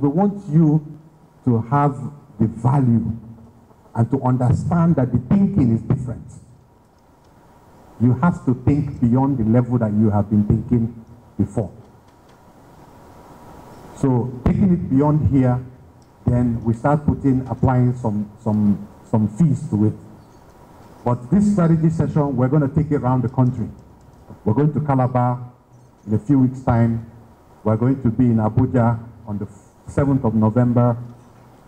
we want you to have the value and to understand that the thinking is different. You have to think beyond the level that you have been thinking before. So taking it beyond here, then we start applying some fees to it. But this strategy session, we're going to take it around the country. We're going to Calabar in a few weeks' time. We're going to be in Abuja on the 7th of November.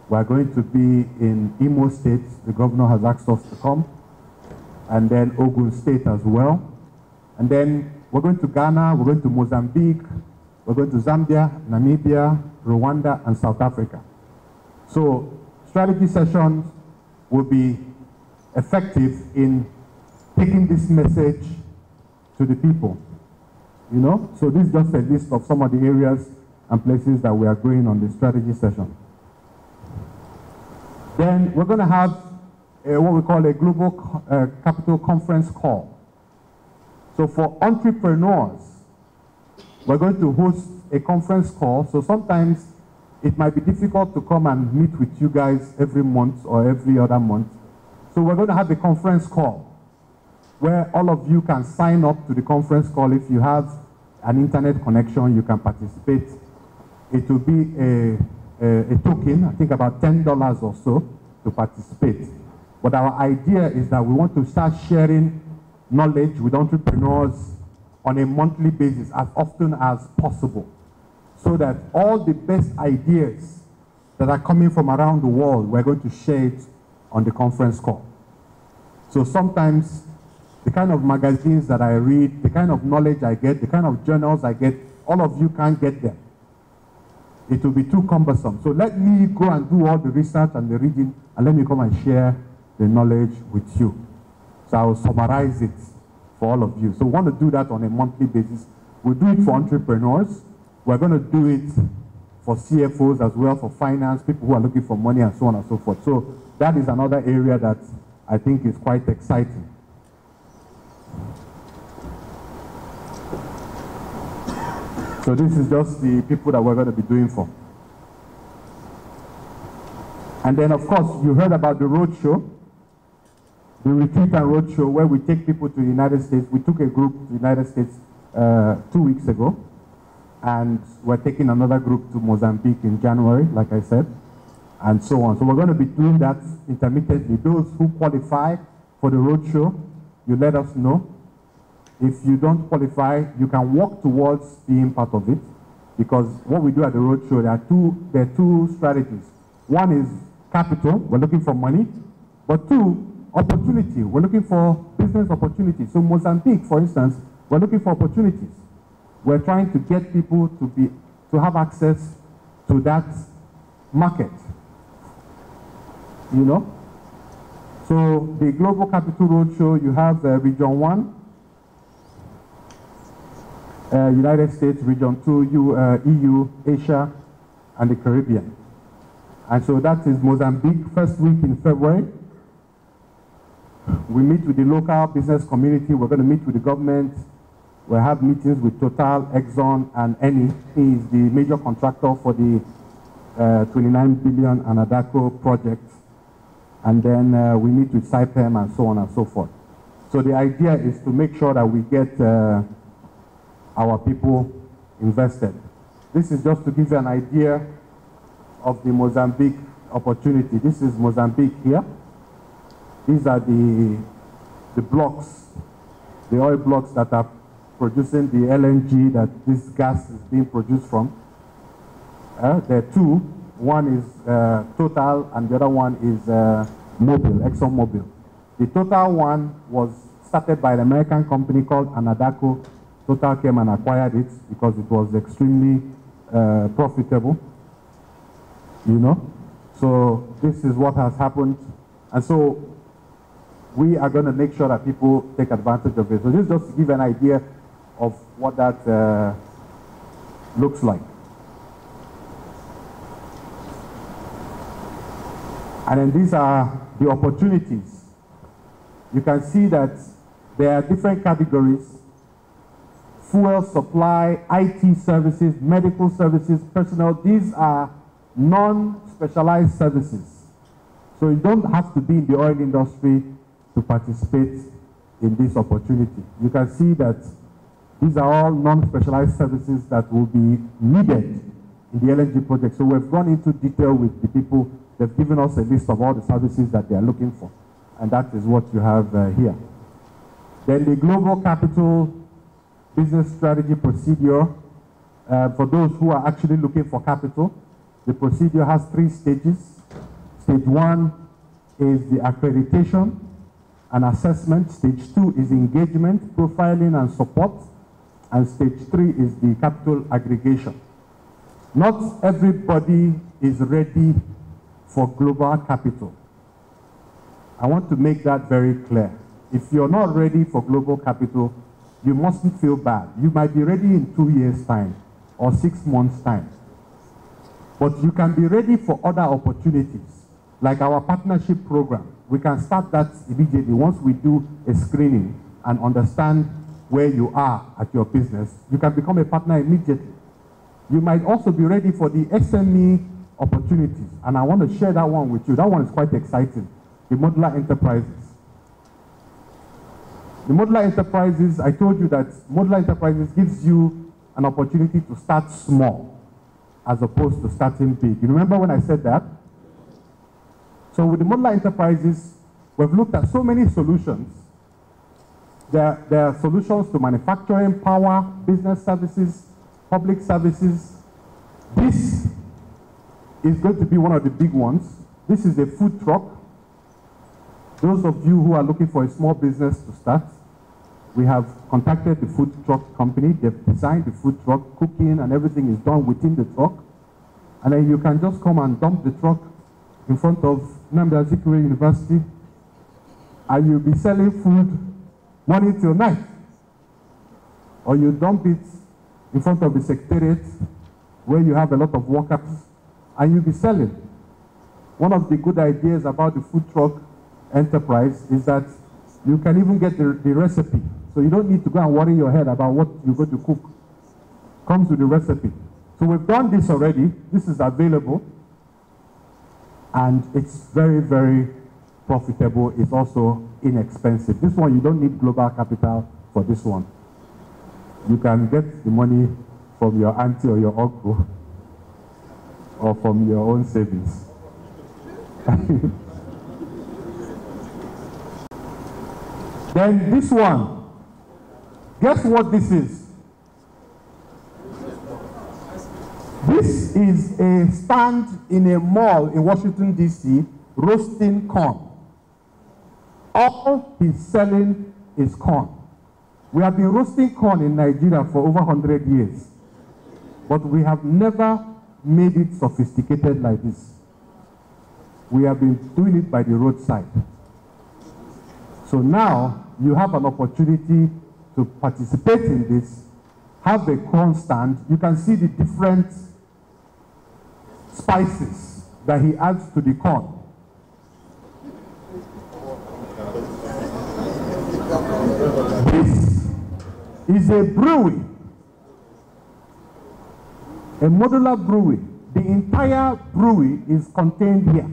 We're going to be in Imo State. The governor has asked us to come. And then Ogun State as well. And then we're going to Ghana, we're going to Mozambique, we're going to Zambia, Namibia, Rwanda, and South Africa. So strategy sessions will be effective in taking this message to the people, you know? So this is just a list of some of the areas and places that we are going on the strategy session. Then we're going to have what we call a global capital conference call. So for entrepreneurs, we're going to host a conference call. So sometimes it might be difficult to come and meet with you guys every month or every other month. So we're going to have a conference call where all of you can sign up to the conference call. If you have an internet connection, you can participate. It will be a token, I think about $10 or so to participate. But our idea is that we want to start sharing knowledge with entrepreneurs on a monthly basis as often as possible, so that all the best ideas that are coming from around the world, we're going to share it on the conference call. So sometimes the kind of magazines that I read, the kind of knowledge I get, the kind of journals I get, all of you can't get them. It will be too cumbersome. So let me go and do all the research and the reading, and let me come and share the knowledge with you. So I will summarize it for all of you. So we want to do that on a monthly basis. We'll do it for entrepreneurs. We're going to do it for CFOs as well, for finance, people who are looking for money and so on and so forth. So that is another area that I think is quite exciting. So this is just the people that we're going to be doing for. And then, of course, you heard about the roadshow, the retreat and roadshow, where we take people to the United States. We took a group to the United States 2 weeks ago, and we're taking another group to Mozambique in January, like I said, and so on. So we're going to be doing that intermittently. Those who qualify for the roadshow, you let us know. If you don't qualify, you can work towards being part of it, because what we do at the roadshow, there are two strategies. One is capital, we're looking for money, but two, opportunity. We're looking for business opportunities. So Mozambique, for instance, we're looking for opportunities. We're trying to get people to have access to that market, you know? So the Global Capital Roadshow, you have Region 1, United States, Region 2, EU, Asia, and the Caribbean. And so that is Mozambique, first week in February. We meet with the local business community. We're going to meet with the government. We'll have meetings with Total, Exxon, and Eni. He is the major contractor for the 29 billion Anambra project. And then we meet with Saipem and so on and so forth. So the idea is to make sure that we get our people invested. This is just to give you an idea of the Mozambique opportunity. This is Mozambique here. These are the blocks, the oil blocks that are producing the LNG that this gas is being produced from. There are two. One is Total and the other one is Exxon Mobil. The Total one was started by an American company called Anambra. Total came and acquired it because it was extremely profitable, you know. So this is what has happened. And so we are going to make sure that people take advantage of it. So this is just to give an idea of what that looks like. And then these are the opportunities. You can see that there are different categories: fuel supply, IT services, medical services, personnel. These are non-specialized services. So you don't have to be in the oil industry to participate in this opportunity. You can see that these are all non-specialized services that will be needed in the LNG project. So we've gone into detail with the people. They've given us a list of all the services that they are looking for. And that is what you have here. Then the Global Capital Business Strategy Procedure, for those who are actually looking for capital, the procedure has 3 stages. Stage 1 is the accreditation and assessment. Stage 2 is engagement, profiling, and support. And stage 3 is the capital aggregation. Not everybody is ready for global capital. I want to make that very clear. If you're not ready for global capital, you mustn't feel bad. You might be ready in 2 years' time or 6 months' time. But you can be ready for other opportunities, like our partnership program. We can start that immediately once we do a screening and understand where you are at your business. You can become a partner immediately. You might also be ready for the SME opportunities, and I want to share that one with you. That one is quite exciting, the modular enterprises. The modular enterprises, I told you that modular enterprises gives you an opportunity to start small as opposed to starting big. You remember when I said that? So with the modular enterprises, we've looked at so many solutions. There are solutions to manufacturing, power, business services, public services. This is going to be one of the big ones. This is a food truck. Those of you who are looking for a small business to start, we have contacted the food truck company. They've designed the food truck, cooking and everything is done within the truck. And then you can just come and dump the truck in front of Anambra University, and you'll be selling food morning till night. Or you dump it in front of the secretariat where you have a lot of workers, and you'll be selling. One of the good ideas about the food truck enterprise is that you can even get the recipe. So you don't need to go and worry your head about what you're going to cook. Comes with the recipe. So we've done this already. This is available. And it's very, very profitable. It's also inexpensive. This one, you don't need global capital for this one. You can get the money from your auntie or your uncle or from your own savings. Then this one, guess what this is? This is a stand in a mall in Washington, D.C., roasting corn. All he's selling is corn. We have been roasting corn in Nigeria for over 100 years, but we have never made it sophisticated like this. We have been doing it by the roadside. So now you have an opportunity to participate in this, have a corn stand. You can see the different spices that he adds to the corn. This is a brewery, a modular brewery. The entire brewery is contained here.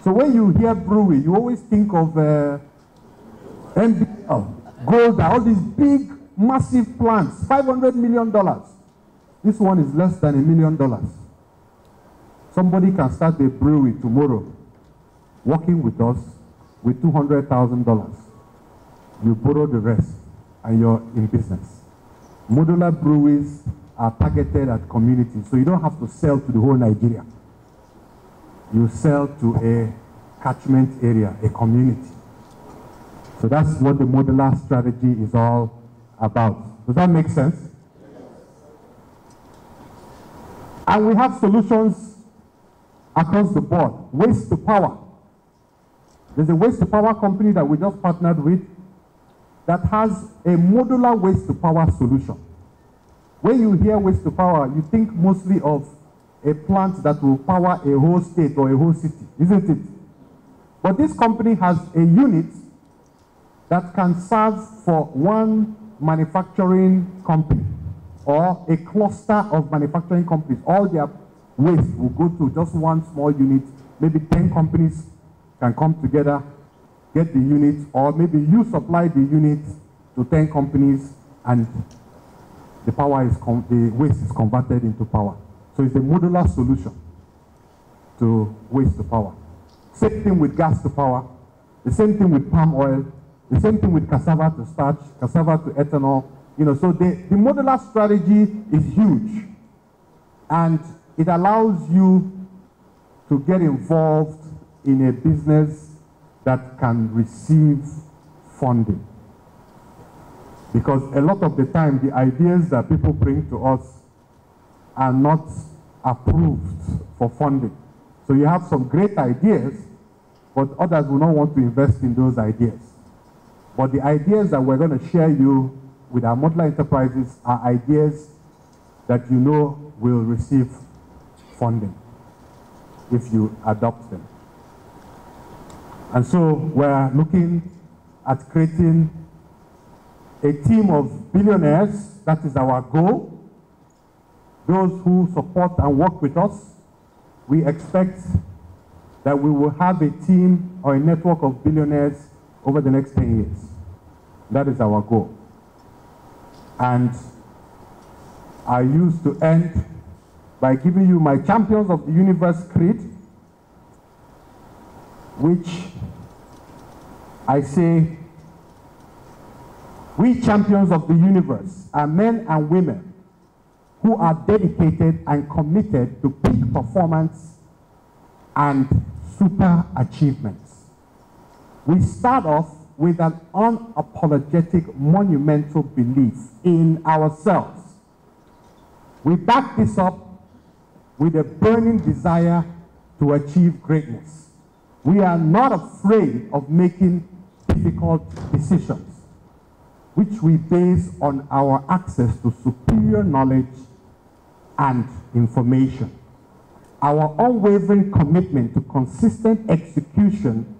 So when you hear brewery, you always think of NBL, Gold, all these big, massive plants, $500 million. This one is less than $1 million. Somebody can start a brewery tomorrow, working with us with $200,000. You borrow the rest, and you're in business. Modular breweries are targeted at communities, so you don't have to sell to the whole Nigeria. You sell to a catchment area, a community. So that's what the modular strategy is all about. Does that make sense? And we have solutions across the board. Waste to power. There's a waste to power company that we just partnered with that has a modular waste to power solution. When you hear waste to power, you think mostly of a plant that will power a whole state or a whole city, isn't it? But this company has a unit that can serve for one manufacturing company or a cluster of manufacturing companies. All their waste will go to just one small unit. Maybe 10 companies can come together, get the unit, or maybe you supply the unit to 10 companies and the waste is converted into power. So it's a modular solution to waste to power. Same thing with gas to power, the same thing with palm oil, the same thing with cassava to starch, cassava to ethanol. So the modular strategy is huge, and it allows you to get involved in a business that can receive funding. Because a lot of the time, the ideas that people bring to us are not approved for funding. So you have some great ideas, but others will not want to invest in those ideas. But the ideas that we're going to share you with our modular enterprises are ideas that you know will receive funding if you adopt them. And so we're looking at creating a team of billionaires. That is our goal. Those who support and work with us, we expect that we will have a team or a network of billionaires over the next 10 years. That is our goal. And I used to end by giving you my Champions of the Universe creed, which I say, we champions of the universe are men and women who are dedicated and committed to peak performance and super achievements. We start off with an unapologetic, monumental belief in ourselves. We back this up with a burning desire to achieve greatness. We are not afraid of making difficult decisions, which we base on our access to superior knowledge and information. Our unwavering commitment to consistent execution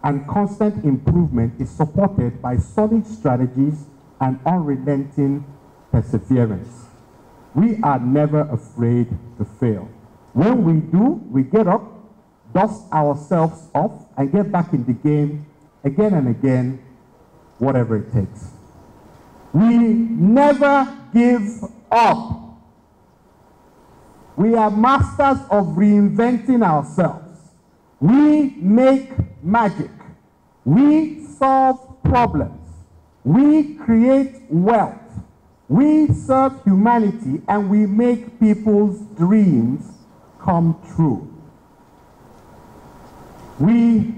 and constant improvement is supported by solid strategies and unrelenting perseverance. We are never afraid to fail. When we do, we get up, dust ourselves off, and get back in the game again and again, whatever it takes. We never give up. We are masters of reinventing ourselves. We make magic. We solve problems. We create wealth. We serve humanity, and we make people's dreams come true. We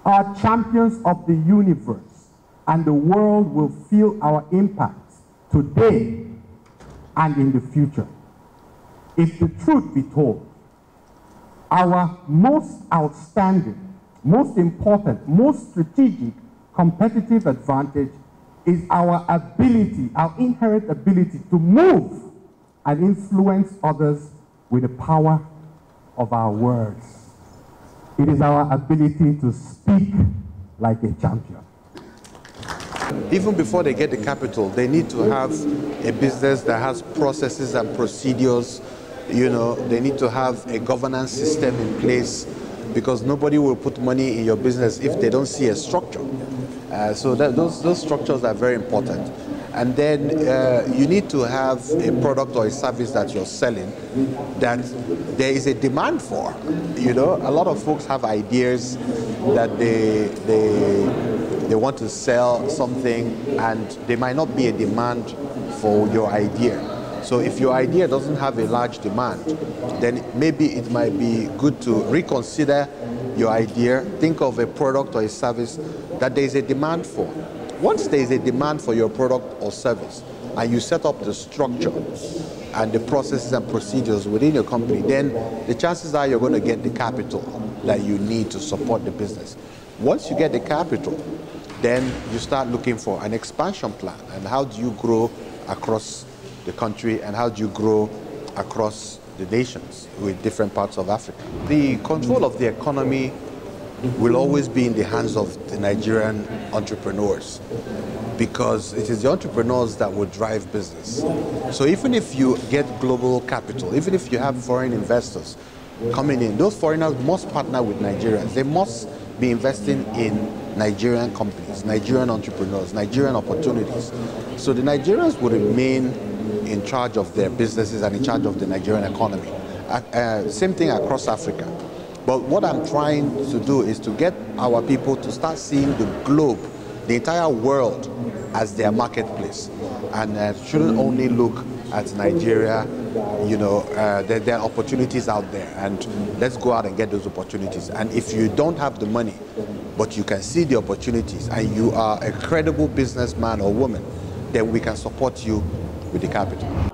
are champions of the universe, and the world will feel our impact today and in the future. If the truth be told, our most outstanding, most important, most strategic competitive advantage is our ability, our inherent ability to move and influence others with the power of our words. It is our ability to speak like a champion. Even before they get the capital, they need to have a business that has processes and procedures. They need to have a governance system in place, because nobody will put money in your business if they don't see a structure. So those structures are very important. And then you need to have a product or a service that you're selling that there is a demand for. A lot of folks have ideas that they want to sell something, and there might not be a demand for your idea. So if your idea doesn't have a large demand, then maybe it might be good to reconsider your idea, think of a product or a service that there is a demand for. Once there is a demand for your product or service, and you set up the structure and the processes and procedures within your company, then the chances are you're going to get the capital that you need to support the business. Once you get the capital, then you start looking for an expansion plan. And how do you grow across the country, and how do you grow across the nations with different parts of Africa? The control of the economy will always be in the hands of the Nigerian entrepreneurs, because it is the entrepreneurs that will drive business. So even if you get global capital, even if you have foreign investors coming in, those foreigners must partner with Nigerians. They must be investing in Nigerian companies, Nigerian entrepreneurs, Nigerian opportunities. So the Nigerians will remain in charge of their businesses and in charge of the Nigerian economy. Same thing across Africa. But what I'm trying to do is to get our people to start seeing the globe, the entire world, as their marketplace, and shouldn't only look at Nigeria. You know, there are opportunities out there, and let's go out and get those opportunities. And if you don't have the money, but you can see the opportunities, and you are a credible businessman or woman, then we can support you with the capital.